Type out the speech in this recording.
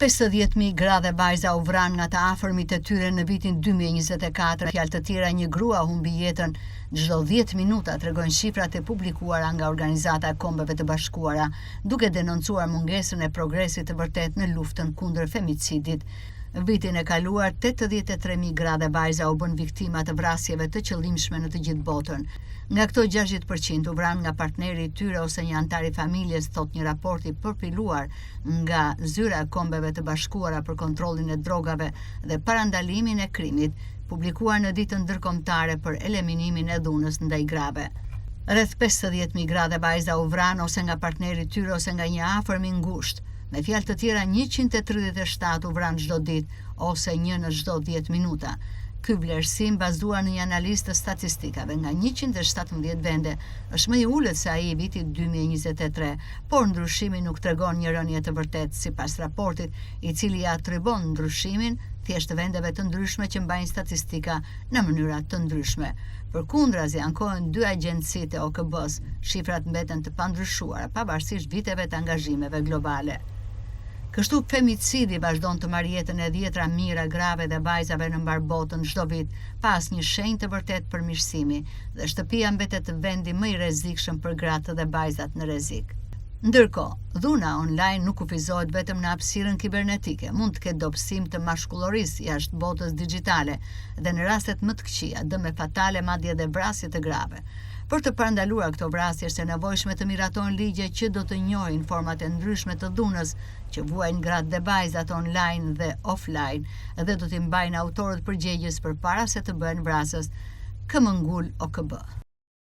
50.000 gra dhe vajza u vran nga të afërmit e tyre në vitin 2024. Fjalë të tjera, një grua humbi jetën çdo 10 minuta, tregojnë shifrat e publikuara nga Organizata e Kombeve të Bashkuara, duke denoncuar mungesën e progresit të vërtet në luftën kundër femicidit. Vitin e kaluar, 83.000 gra dhe vajza u bën viktima të vrasjeve të qëllimshme në të gjithë botën. Nga këto 60% u vran nga partneri i tyre ose një antar i familjes, thot një raport i përpiluar nga Zyra e Kombeve të Bashkuara për kontrollin e drogave dhe parandalimin e krimit, publikuar në ditën ndërkombëtare për eliminimin e dhunës ndaj grave. Rreth 50.000 gra dhe vajza u vran ose nga partneri i tyre ose nga një afërm i ngushtë. Me fjalë të tjera, 137 u vran çdo ditë ose një në çdo 10 minuta. Ky vlerësim bazuar në një analizë të statistikave nga 117 vende është më i ulët se ai i vitit 2023, por ndryshimi nuk tregon një rënje të vërtetë sipas raportit, i cili ja atribon ndryshimin thjesht vendeve të ndryshme që mbajnë statistika në mënyra të ndryshme. Përkundrazi, ankohen dy agjencitë e OKB-s, shifrat mbeten të pandryshuara pavarësisht viteve të angazhimeve globale. Kështu femicidi vazhdon të marrë jetën e 10 mijëra grave dhe vajzave në mbar botën çdo vit, pas një shenjë të vërtet përmirësimi, dhe shtëpia mbetet vendi më i rrezikshëm për gratë dhe vajzat në rrezik. Ndërkohë, dhuna online nuk kufizohet vetëm në hapësirën kibernetike, mund të ketë dobësim të mashkullorisë jashtë botës digjitale dhe në rastet më të këqija, dëme fatale, madje edhe vrasje të grave. Për të parandaluar këto vrasje, është e nevojshme të miratojnë ligje që do të njohin format e ndryshme të dhunës që vuajnë gratë dhe vajzat online dhe offline dhe do t'i mbajnë autorët përgjegjës përpara se të bëhen vrasës, këmëngull OKB.